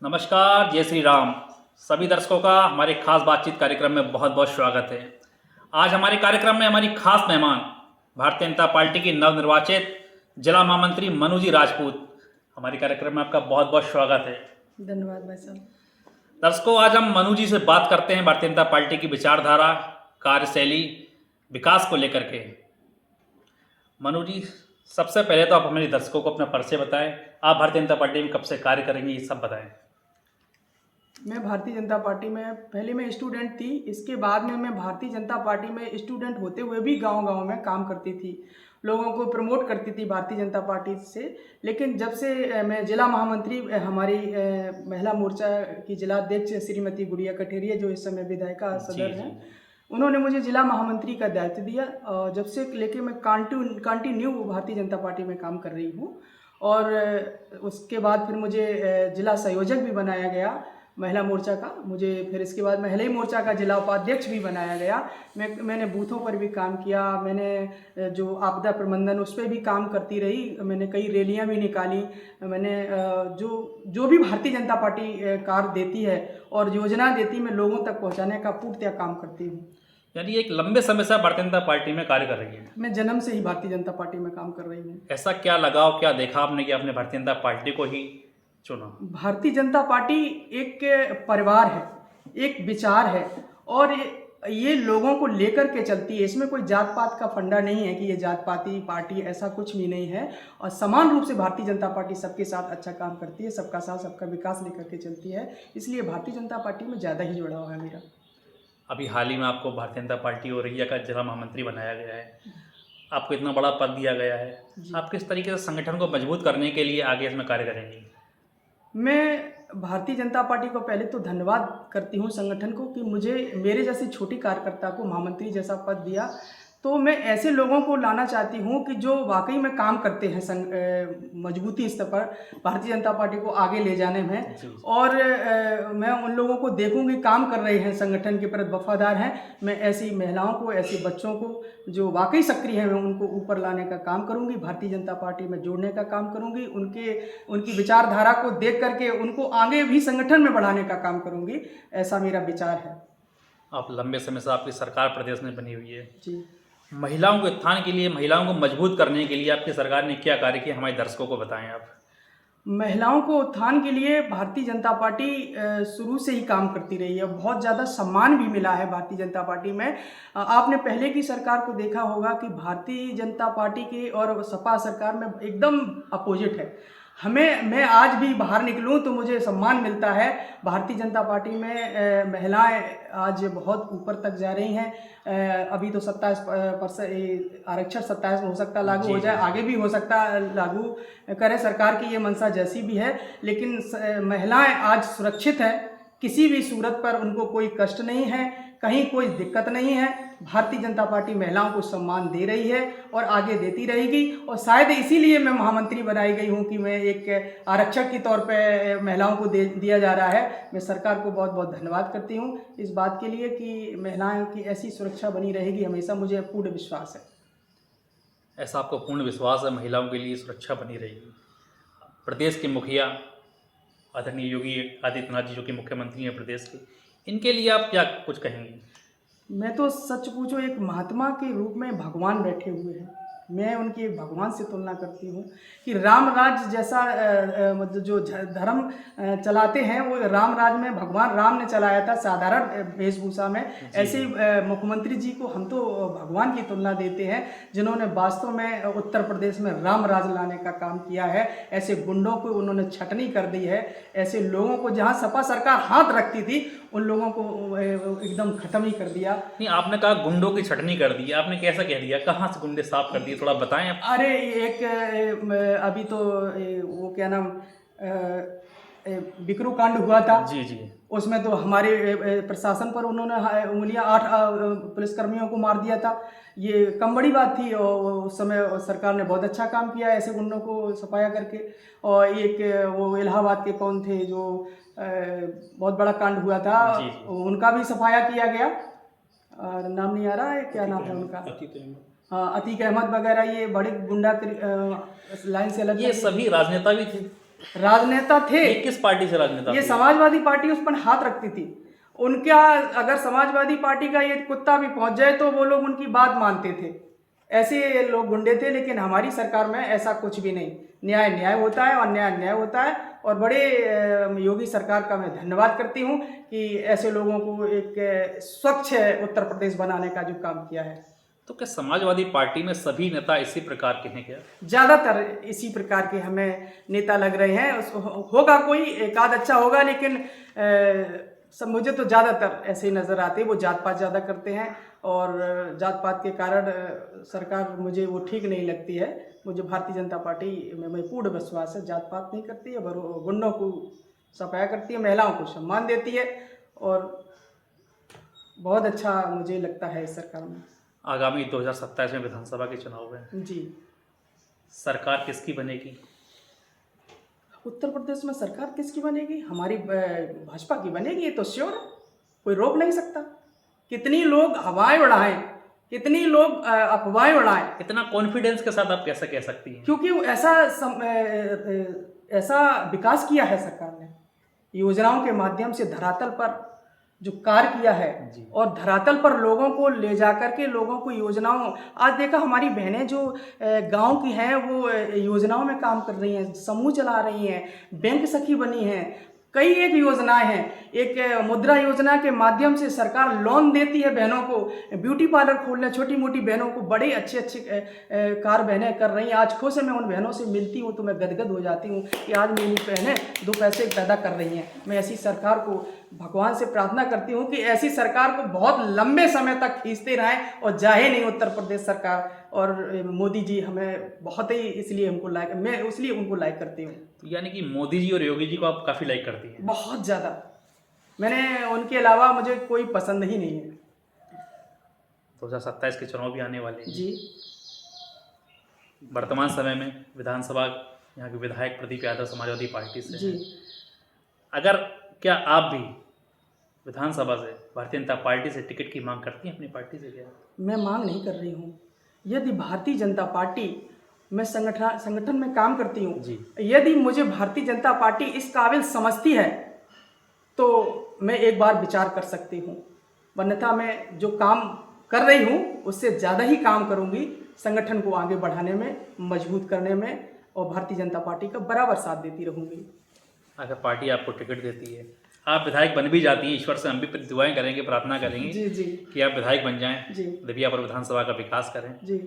नमस्कार, जय श्री राम। सभी दर्शकों का हमारे खास बातचीत कार्यक्रम में बहुत बहुत स्वागत है। आज हमारे कार्यक्रम में हमारी खास मेहमान भारतीय जनता पार्टी की नवनिर्वाचित जिला महामंत्री मनु जी राजपूत। हमारे कार्यक्रम में आपका बहुत बहुत स्वागत है। धन्यवाद भाई साहब। दर्शकों, आज हम मनु जी से बात करते हैं भारतीय जनता पार्टी की विचारधारा, कार्यशैली, विकास को लेकर के। मनु जी, सबसे पहले तो आप हमारे दर्शकों को अपना परिचय बताएं। आप भारतीय जनता पार्टी में कब से कार्य करेंगे, ये सब बताएं। मैं भारतीय जनता पार्टी में पहले मैं स्टूडेंट थी। इसके बाद में मैं भारतीय जनता पार्टी में स्टूडेंट होते हुए भी गांव-गांव में काम करती थी, लोगों को प्रमोट करती थी भारतीय जनता पार्टी से। लेकिन जब से मैं जिला महामंत्री हमारी महिला मोर्चा की जिला अध्यक्ष श्रीमती गुड़िया कठेरिया, जो इस समय विधायिका सदर हैं, उन्होंने मुझे जिला महामंत्री का दायित्व दिया। और जब से लेके मैं कंटिन्यू भारतीय जनता पार्टी में काम कर रही हूँ। और उसके बाद फिर मुझे जिला संयोजक भी बनाया गया महिला मोर्चा का। मुझे फिर इसके बाद महिला मोर्चा का जिला उपाध्यक्ष भी बनाया गया। मैंने बूथों पर भी काम किया। मैंने जो आपदा प्रबंधन उस पर भी काम करती रही। मैंने कई रैलियां भी निकाली। मैंने जो भी भारतीय जनता पार्टी कार्य देती है और योजना देती, मैं लोगों तक पहुंचाने का पूर्णतः काम करती हूँ। यानी एक लंबे समय से आप भारतीय जनता पार्टी में कार्य कर रही हैं। मैं जन्म से ही भारतीय जनता पार्टी में काम कर रही हूँ। ऐसा क्या लगाव, क्या देखा आपने कि आपने भारतीय जनता पार्टी को ही चुना? भारतीय जनता पार्टी एक परिवार है, एक विचार है और ये लोगों को लेकर के चलती है। इसमें कोई जात पात का फंडा नहीं है कि ये जात पाती पार्टी, ऐसा कुछ भी नहीं है। और समान रूप से भारतीय जनता पार्टी सबके साथ अच्छा काम करती है, सबका साथ सबका विकास लेकर के चलती है। इसलिए भारतीय जनता पार्टी में ज़्यादा ही जुड़ाव है मेरा। अभी हाल ही में आपको भारतीय जनता पार्टी औरैया का जिला महामंत्री बनाया गया है। आपको इतना बड़ा पद दिया गया है, आप किस तरीके से संगठन को मजबूत करने के लिए आगे इसमें कार्य करेंगी? मैं भारतीय जनता पार्टी को पहले तो धन्यवाद करती हूँ संगठन को कि मुझे मेरे जैसी छोटी कार्यकर्ता को महामंत्री जैसा पद दिया। तो मैं ऐसे लोगों को लाना चाहती हूँ कि जो वाकई में काम करते हैं मजबूती स्तर पर भारतीय जनता पार्टी को आगे ले जाने में। और मैं उन लोगों को देखूंगी काम कर रहे हैं, संगठन के प्रति वफादार हैं। मैं ऐसी महिलाओं को, ऐसे बच्चों को जो वाकई सक्रिय हैं, मैं उनको ऊपर लाने का काम करूंगी, भारतीय जनता पार्टी में जोड़ने का काम करूंगी। उनकी विचारधारा को देख करके उनको आगे भी संगठन में बढ़ाने का काम करूंगी। ऐसा मेरा विचार है। आप लंबे समय से आपकी सरकार प्रदेश में बनी हुई है जी। महिलाओं के उत्थान के लिए, महिलाओं को मजबूत करने के लिए आपकी सरकार ने क्या कार्य किया, हमारे दर्शकों को बताएं आप। महिलाओं को उत्थान के लिए भारतीय जनता पार्टी शुरू से ही काम करती रही है। बहुत ज़्यादा सम्मान भी मिला है भारतीय जनता पार्टी में। आपने पहले की सरकार को देखा होगा कि भारतीय जनता पार्टी की और सपा सरकार में एकदम अपोजिट है। मैं आज भी बाहर निकलूं तो मुझे सम्मान मिलता है। भारतीय जनता पार्टी में महिलाएं आज बहुत ऊपर तक जा रही हैं। अभी तो 27% आरक्षण 27 हो सकता लागू हो जाए, आगे भी हो सकता लागू करे सरकार की ये मंशा जैसी भी है। लेकिन महिलाएं आज सुरक्षित हैं, किसी भी सूरत पर उनको कोई कष्ट नहीं है, कहीं कोई दिक्कत नहीं है। भारतीय जनता पार्टी महिलाओं को सम्मान दे रही है और आगे देती रहेगी। और शायद इसीलिए मैं महामंत्री बनाई गई हूं कि मैं एक आरक्षक के तौर पे महिलाओं को दिया जा रहा है। मैं सरकार को बहुत बहुत धन्यवाद करती हूं इस बात के लिए कि महिलाओं की ऐसी सुरक्षा बनी रहेगी हमेशा, मुझे पूर्ण विश्वास है। ऐसा आपको पूर्ण विश्वास है महिलाओं के लिए सुरक्षा बनी रहेगी? प्रदेश के मुखिया आदरणीय योगी आदित्यनाथ जी, जो कि मुख्यमंत्री हैं प्रदेश के, इनके लिए आप क्या कुछ कहेंगे? मैं तो सच पूछो एक महात्मा के रूप में भगवान बैठे हुए हैं। मैं उनके भगवान से तुलना करती हूँ कि राम राज जैसा मतलब जो धर्म चलाते हैं वो राम राज में भगवान राम ने चलाया था साधारण वेशभूषा में। ऐसे मुख्यमंत्री जी को हम तो भगवान की तुलना देते हैं, जिन्होंने वास्तव में उत्तर प्रदेश में राम राज लाने का काम किया है। ऐसे गुंडों को उन्होंने छटनी कर दी है। ऐसे लोगों को जहाँ सपा सरकार हाथ रखती थी उन लोगों को एकदम खत्म ही कर दिया। नहीं, आपने कहा गुंडों की छटनी कर दी, आपने कैसा कह दिया? कहाँ से गुंडे साफ कर दिए, थोड़ा बताएं आप। अरे एक अभी तो वो क्या नाम बिकरू कांड हुआ था। जी जी। उसमें तो हमारे प्रशासन पर उन्होंने उंगलियां 8 पुलिसकर्मियों को मार दिया था। ये कम बड़ी बात थी और उस समय सरकार ने बहुत अच्छा काम किया ऐसे गुंडों को सफाया करके। और एक वो इलाहाबाद के कौन थे जो बहुत बड़ा कांड हुआ था, उनका भी सफाया किया गया। और नाम नहीं आ रहा है, क्या नाम है उनका? हाँ, अतीक अहमद वगैरह, ये बड़े गुंडा लाइन से अलग। ये सभी राजनेता भी थे? राजनेता थे। ये किस पार्टी से राजनेता ये थे? समाजवादी पार्टी उस पर हाथ रखती थी। उनका अगर समाजवादी पार्टी का ये कुत्ता भी पहुंच जाए तो वो लोग उनकी बात मानते थे। ऐसे लोग गुंडे थे, लेकिन हमारी सरकार में ऐसा कुछ भी नहीं। न्याय न्याय होता है और अन्याय अन्याय होता है। और बड़े योगी सरकार का मैं धन्यवाद करती हूँ कि ऐसे लोगों को एक स्वच्छ उत्तर प्रदेश बनाने का जो काम किया है। तो क्या समाजवादी पार्टी में सभी नेता इसी प्रकार के हैं क्या? ज़्यादातर इसी प्रकार के हमें नेता लग रहे हैं। होगा कोई एक आध अच्छा होगा, लेकिन सब मुझे तो ज़्यादातर ऐसे ही नज़र आते हैं। वो जात पात ज़्यादा करते हैं और जात पात के कारण सरकार मुझे वो ठीक नहीं लगती है। मुझे भारतीय जनता पार्टी में पूर्ण विश्वास है। जात पात नहीं करती है, गुंडों को सफाया करती है, महिलाओं को सम्मान देती है और बहुत अच्छा मुझे लगता है इस सरकार में। आगामी 2027 में विधानसभा के चुनाव में जी, सरकार किसकी बनेगी? उत्तर प्रदेश में सरकार किसकी बनेगी? हमारी भाजपा की बनेगी, ये तो श्योर है, कोई रोक नहीं सकता। कितनी लोग हवाएं उड़ाएं, कितनी लोग अफवाहें उड़ाएं, इतना कॉन्फिडेंस के साथ आप कैसे कह सकती हैं? क्योंकि ऐसा विकास किया है सरकार ने, योजनाओं के माध्यम से धरातल पर जो कार्य किया है जी। और धरातल पर लोगों को ले जाकर के लोगों को योजनाओं, आज देखा हमारी बहनें जो गांव की हैं वो योजनाओं में काम कर रही हैं, समूह चला रही हैं, बैंक सखी बनी हैं। कई एक योजनाएं हैं। एक मुद्रा योजना के माध्यम से सरकार लोन देती है बहनों को, ब्यूटी पार्लर खोलने, छोटी मोटी बहनों को बड़े अच्छे अच्छे कार बहनें कर रही हैं। आज खुद से मैं उन बहनों से मिलती हूँ तो मैं गदगद हो जाती हूँ कि आज मेरी बहनें दो पैसे पैदा कर रही हैं। मैं ऐसी सरकार को भगवान से प्रार्थना करती हूँ कि ऐसी सरकार को बहुत लंबे समय तक खींचते रहें और जाए नहीं उत्तर प्रदेश सरकार। और मोदी जी हमें बहुत ही इसलिए हमको लाइक, मैं इसलिए उनको लाइक करती हूँ। तो यानी कि मोदी जी और योगी जी को आप काफ़ी लाइक करती हैं? बहुत ज़्यादा। मैंने उनके अलावा मुझे कोई पसंद ही नहीं है। 2027 के चुनाव भी आने वाले हैं। जी, वर्तमान समय में विधानसभा यहाँ के विधायक प्रदीप यादव समाजवादी पार्टी से जी। हैं। अगर क्या आप भी विधानसभा से भारतीय जनता पार्टी से टिकट की मांग करती हैं अपनी पार्टी से क्या? मैं मांग नहीं कर रही हूँ। यदि भारतीय जनता पार्टी, मैं संगठन में काम करती हूँ, जी। यदि मुझे भारतीय जनता पार्टी इस काबिल समझती है तो मैं एक बार विचार कर सकती हूँ। वन्यथा मैं जो काम कर रही हूँ उससे ज़्यादा ही काम करूँगी संगठन को आगे बढ़ाने में, मजबूत करने में, और भारतीय जनता पार्टी का बराबर साथ देती रहूँगी। अगर पार्टी आपको टिकट देती है, आप विधायक बन भी जाती हैं, ईश्वर से हम भी दुआएं करेंगे, प्रार्थना करेंगे जी जी कि आप विधायक बन जाएं, जी देवियापुर विधानसभा का विकास करें। जी।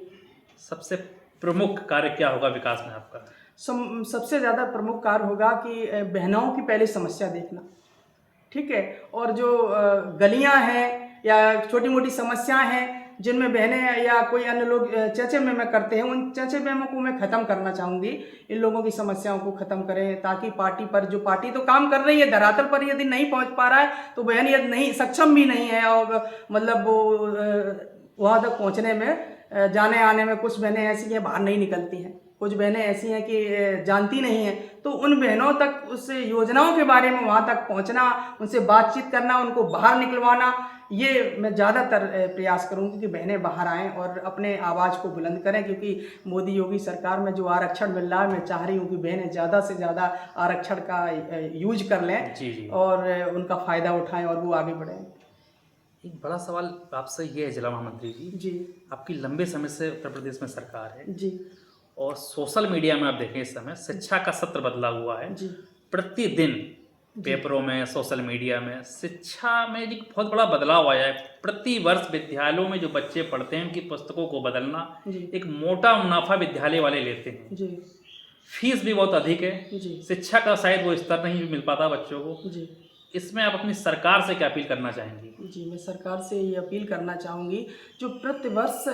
सबसे प्रमुख कार्य क्या होगा विकास में आपका? सबसे ज़्यादा प्रमुख कार्य होगा कि बहनों की पहले समस्या देखना, ठीक है, और जो गलियां हैं या छोटी मोटी समस्याएं हैं जिनमें बहनें या कोई अन्य लोग चचे में करते हैं, उन चचे मेमों को मैं ख़त्म करना चाहूँगी। इन लोगों की समस्याओं को ख़त्म करें ताकि पार्टी पर, जो पार्टी तो काम कर रही है, धरातल पर यदि नहीं पहुँच पा रहा है तो बहन यदि नहीं सक्षम भी नहीं है और मतलब वो वहाँ तक पहुँचने में, जाने आने में, कुछ बहनें ऐसी हैं बाहर नहीं निकलती हैं, कुछ बहनें ऐसी हैं कि जानती नहीं हैं, तो उन बहनों तक उस योजनाओं के बारे में वहाँ तक पहुँचना, उनसे बातचीत करना, उनको बाहर निकलवाना, ये मैं ज़्यादातर प्रयास करूँगी कि बहनें बाहर आएँ और अपने आवाज़ को बुलंद करें। क्योंकि मोदी योगी सरकार में जो आरक्षण मिल रहा है, मैं चाह रही हूँ कि बहनें ज़्यादा से ज़्यादा आरक्षण का यूज कर लें जी। और उनका फ़ायदा उठाएं और वो आगे बढ़ें। एक बड़ा सवाल आपसे ये है जिला महामंत्री जी, जी आपकी लंबे समय से उत्तर प्रदेश में सरकार है जी और सोशल मीडिया में आप देखें इस समय शिक्षा का सत्र बदला हुआ है। जी प्रतिदिन पेपरों में, सोशल मीडिया में शिक्षा में एक बहुत बड़ा बदलाव आया है। प्रति वर्ष विद्यालयों में जो बच्चे पढ़ते हैं उनकी पुस्तकों को बदलना, जी एक मोटा मुनाफा विद्यालय वाले लेते हैं। जी फीस भी बहुत अधिक है, जी शिक्षा का शायद वो स्तर नहीं मिल पाता बच्चों को। जी इसमें आप अपनी सरकार से क्या अपील करना चाहेंगी? जी, मैं सरकार से ये अपील करना चाहूँगी, जो प्रतिवर्ष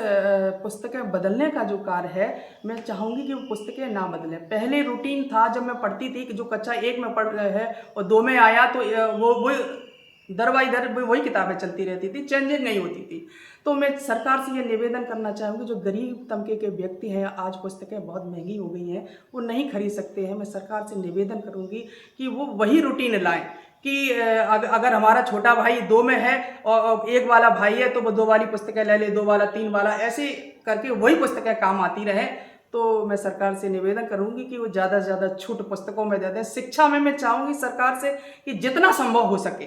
पुस्तकें बदलने का जो कार्य है, मैं चाहूँगी कि वो पुस्तकें ना बदलें। पहले रूटीन था जब मैं पढ़ती थी कि जो कक्षा 1 में पढ़ रहे है और 2 में आया तो वो दर बाई दर वही किताबें चलती रहती थी, चेंजिंग नहीं होती थी। तो मैं सरकार से ये निवेदन करना चाहूँगी, जो गरीब तबके के व्यक्ति हैं, आज पुस्तकें बहुत महंगी हो गई हैं, वो नहीं खरीद सकते हैं। मैं सरकार से निवेदन करूँगी कि वो वही रूटीन लाएँ कि अगर हमारा छोटा भाई 2 में है और 1 वाला भाई है तो वो 2 वाली पुस्तकें ले ले, 2 वाला 3 वाला, ऐसे करके वही पुस्तकें काम आती रहे। तो मैं सरकार से निवेदन करूंगी कि वो ज़्यादा से ज़्यादा छूट पुस्तकों में दे दें। शिक्षा में मैं चाहूँगी सरकार से कि जितना संभव हो सके,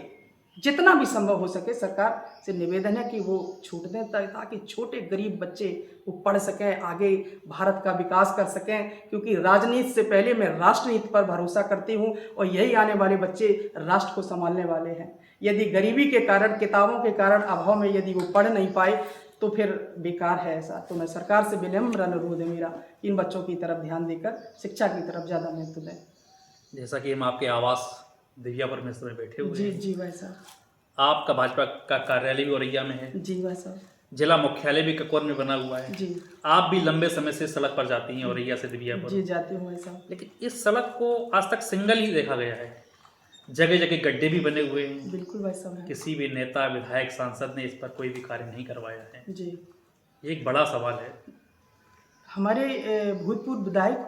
जितना भी संभव हो सके, सरकार से निवेदन है कि वो छूट दें ताकि छोटे गरीब बच्चे वो पढ़ सकें, आगे भारत का विकास कर सकें। क्योंकि राजनीति से पहले मैं राष्ट्रनीति पर भरोसा करती हूँ और यही आने वाले बच्चे राष्ट्र को संभालने वाले हैं। यदि गरीबी के कारण, किताबों के कारण, अभाव में यदि वो पढ़ नहीं पाए तो फिर बेकार है ऐसा। तो मैं सरकार से विनम्र अनुरोध है मेरा कि इन बच्चों की तरफ ध्यान देकर शिक्षा की तरफ ज़्यादा महत्व दें। जैसा कि हम आपके आवास दिव्यापुर में इस समय बैठे हुए जी हैं, जी भाई साहब। आपका भाजपा का कार्यालय भी औरैया में है, जी भाई साहब। जिला मुख्यालय भी ककोर में बना हुआ है। जी आप भी लंबे समय से सड़क पर जाती हैं औरैया से दिव्यापुर। जी जाती हूँ भाई साहब। लेकिन इस सड़क को आज तक सिंगल ही देखा गया है, जगह जगह गड्ढे भी बने हुए हैं। बिल्कुल भाई साहब है। किसी भी नेता, विधायक, सांसद ने इस पर कोई भी कार्य नहीं करवाया है। जी ये एक बड़ा सवाल है। हमारे भूतपूर्व विधायक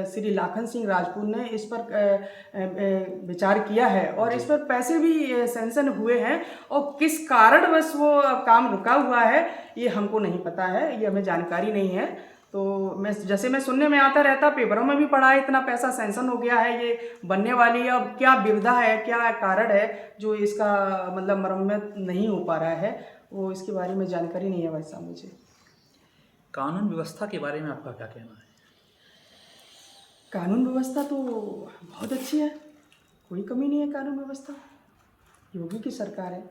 श्री लाखन सिंह राजपूत ने इस पर विचार किया है और इस पर पैसे भी सैंक्शन हुए हैं, और किस कारणवश वो काम रुका हुआ है ये हमको नहीं पता है, ये हमें जानकारी नहीं है। तो मैं सुनने में आता रहता, पेपरों में भी पढ़ा है, इतना पैसा सैंक्शन हो गया है, ये बनने वाली है। अब क्या विविधा है, क्या कारण है जो इसका मतलब मरम्मत नहीं हो पा रहा है, वो इसके बारे में जानकारी नहीं है भाई साहब मुझे। कानून व्यवस्था के बारे में आपका क्या कहना है? कानून व्यवस्था तो बहुत अच्छी है, कोई कमी नहीं है कानून व्यवस्था। योगी की सरकार है।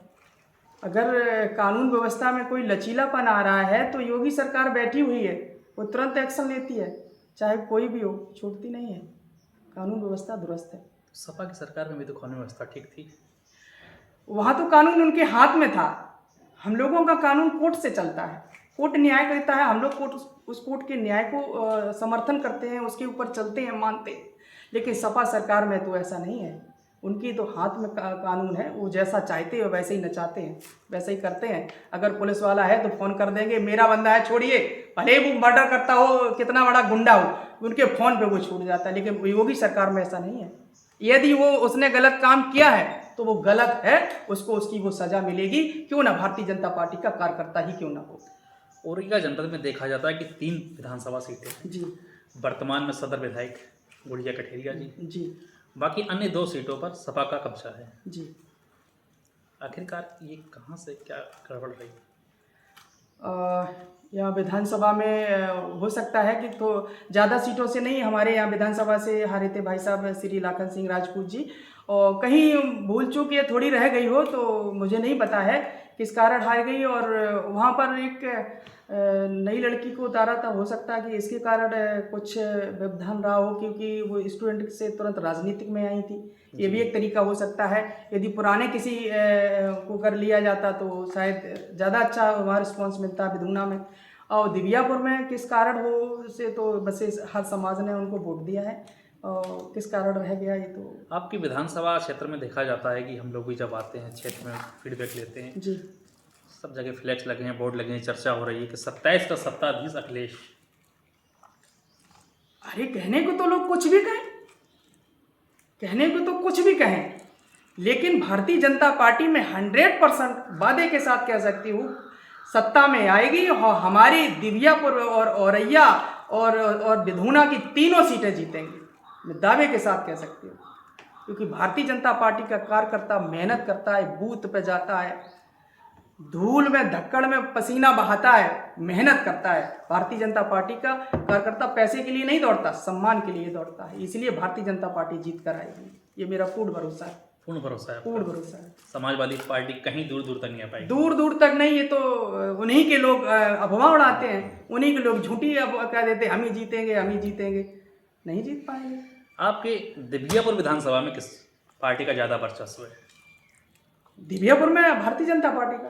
अगर कानून व्यवस्था में कोई लचीलापन आ रहा है तो योगी सरकार बैठी हुई है, वो तुरंत एक्शन लेती है, चाहे कोई भी हो, छोड़ती नहीं है। कानून व्यवस्था दुरुस्त है। सपा की सरकार में भी तो कानून व्यवस्था ठीक थी। वहाँ तो कानून उनके हाथ में था। हम लोगों का कानून कोर्ट से चलता है, कोर्ट न्याय करता है, हम लोग उस कोर्ट के न्याय को समर्थन करते हैं, उसके ऊपर चलते हैं, मानते हैं। लेकिन सपा सरकार में तो ऐसा नहीं है। उनकी तो हाथ में कानून है, वो जैसा चाहते हो वैसे ही नचाते हैं, वैसे ही करते हैं। अगर पुलिस वाला है तो फ़ोन कर देंगे, मेरा बंदा है छोड़िए, भले वो मर्डर करता हो, कितना बड़ा गुंडा हो, उनके फ़ोन पे वो छूट जाता है। लेकिन योगी सरकार में ऐसा नहीं है। यदि उसने गलत काम किया है तो वो गलत है, उसकी वो सज़ा मिलेगी, क्यों ना भारतीय जनता पार्टी का कार्यकर्ता ही क्यों ना हो। औरैया जनपद में देखा जाता है कि 3 विधानसभा सीटें हैं। जी वर्तमान में सदर विधायक गुड़िया कठेरिया जी, जी बाकी अन्य 2 सीटों पर सपा का कब्जा है। जी। आखिरकार ये कहाँ से क्या गड़बड़ रही? यहाँ विधानसभा में हो सकता है कि तो ज़्यादा सीटों से नहीं, हमारे यहाँ विधानसभा से हारे थे भाई साहब श्री लाखन सिंह राजपूत जी, और कहीं भूल चूक ये थोड़ी रह गई हो तो मुझे नहीं पता है किस कारण हार गई। और वहाँ पर एक नई लड़की को उतारा था, हो सकता है कि इसके कारण कुछ व्यवधान रहा हो, क्योंकि वो स्टूडेंट से तुरंत राजनीतिक में आई थी। ये भी एक तरीका हो सकता है। यदि पुराने किसी को कर लिया जाता तो शायद ज़्यादा अच्छा वहाँ रिस्पॉन्स मिलता विधुना में। और दिव्यापुर में किस कारण हो से तो बस हर समाज ने उनको वोट दिया है, और किस कारण रह गया ये तो। आपकी विधानसभा क्षेत्र में देखा जाता है कि हम लोग भी जब आते हैं क्षेत्र में फीडबैक लेते हैं, जी सब जगह फ्लैक्स लगे हैं, बोर्ड लगे हैं, चर्चा हो रही है कि 27 का सत्ताधीश अखिलेश। अरे कहने को तो लोग कुछ भी कहें, कहने को तो कुछ भी कहें, लेकिन भारतीय जनता पार्टी में 100% वादे के साथ कह सकती हूँ सत्ता में आएगी, और हमारी दिव्यापुर और औरैया और विधुना की तीनों सीटें जीतेंगी, मैं दावे के साथ कह सकती हूँ। क्योंकि भारतीय जनता पार्टी का कार्यकर्ता मेहनत करता है, बूथ पे जाता है, धूल में धक्कड़ में पसीना बहाता है, मेहनत करता है। भारतीय जनता पार्टी का कार्यकर्ता पैसे के लिए नहीं दौड़ता, सम्मान के लिए दौड़ता है। इसलिए भारतीय जनता पार्टी जीत कर आएगी, ये मेरा पूर्ण भरोसा है। पूर्ण भरोसा है? पूर्ण भरोसा है। समाजवादी पार्टी कहीं दूर दूर तक नहीं आ पाएगी। दूर दूर तक नहीं, ये तो उन्हीं के लोग अफवाह उड़ाते हैं, उन्हीं के लोग झूठी कह देते हम ही जीतेंगे, हम ही जीतेंगे, नहीं जीत पाएंगे। आपके दिव्यापुर विधानसभा में किस पार्टी का ज़्यादा वर्चस्व है? दिव्यापुर में भारतीय जनता पार्टी का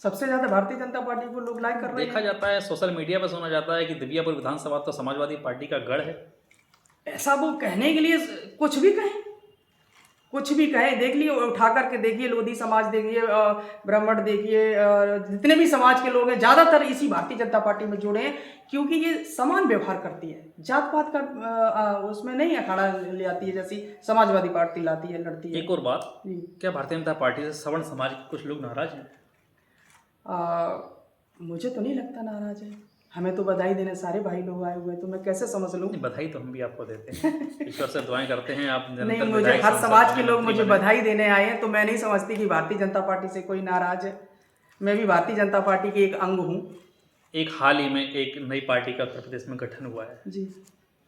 सबसे ज़्यादा, भारतीय जनता पार्टी को लोग लाइक कर रहे हैं। देखा जाता है, सोशल मीडिया पर सुना जाता है कि दिव्यापुर विधानसभा तो समाजवादी पार्टी का गढ़ है। ऐसा वो कहने के लिए कुछ भी कहें, कुछ भी कहें। देख लिए, उठा करके देखिए, लोधी समाज देखिए, ब्राह्मण देखिए, जितने भी समाज के लोग हैं ज़्यादातर इसी भारतीय जनता पार्टी में जुड़े हैं, क्योंकि ये समान व्यवहार करती है, जात पात का उसमें नहीं अखाड़ा ले आती है जैसी समाजवादी पार्टी लाती है, लड़ती है। एक और बात, क्या भारतीय जनता पार्टी से सवर्ण समाज के कुछ लोग नाराज हैं? मुझे तो नहीं लगता नाराज है। हमें तो बधाई देने सारे भाई लोग आए हुए हैं, तो मैं कैसे समझ लूँ? नहीं, बधाई तो हम भी आपको देते हैं, ईश्वर से दुआएं करते हैं आप नहीं, निरंतर मुझे विधायक हर संसद समाज के बने, लोग मंत्री मुझे बने। बधाई देने आए हैं, तो मैं नहीं समझती कि भारतीय जनता पार्टी से कोई नाराज है। मैं भी भारतीय जनता पार्टी की एक अंग हूँ। एक हाल ही में एक नई पार्टी का उत्तर प्रदेश में गठन हुआ है, जी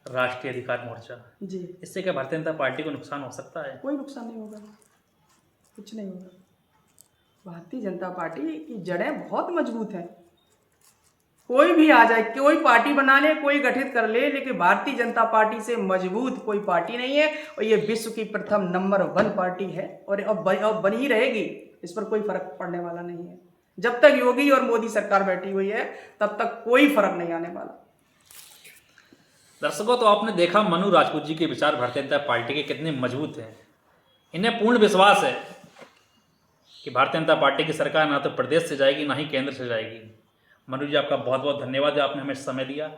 राष्ट्रीय अधिकार मोर्चा। जी, इससे क्या भारतीय जनता पार्टी को नुकसान हो सकता है? कोई नुकसान नहीं होगा, कुछ नहीं होगा। भारतीय जनता पार्टी की जड़ें बहुत मजबूत हैं। कोई भी आ जाए, कोई पार्टी बना ले, कोई गठित कर ले, लेकिन भारतीय जनता पार्टी से मजबूत कोई पार्टी नहीं है। और ये विश्व की प्रथम नंबर 1 पार्टी है, और अब बन ही रहेगी। इस पर कोई फर्क पड़ने वाला नहीं है। जब तक योगी और मोदी सरकार बैठी हुई है, तब तक कोई फर्क नहीं आने वाला। दर्शकों, तो आपने देखा मनु राजपूत जी के विचार भारतीय जनता पार्टी के कितने मजबूत हैं। इन्हें पूर्ण विश्वास है कि भारतीय जनता पार्टी की सरकार ना तो प्रदेश से जाएगी, ना ही केंद्र से जाएगी। मनु जी, आपका बहुत बहुत धन्यवाद जो आपने हमें समय दिया।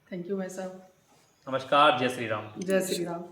थैंक यू भाई साहब। नमस्कार, जय श्री राम। जय श्री राम।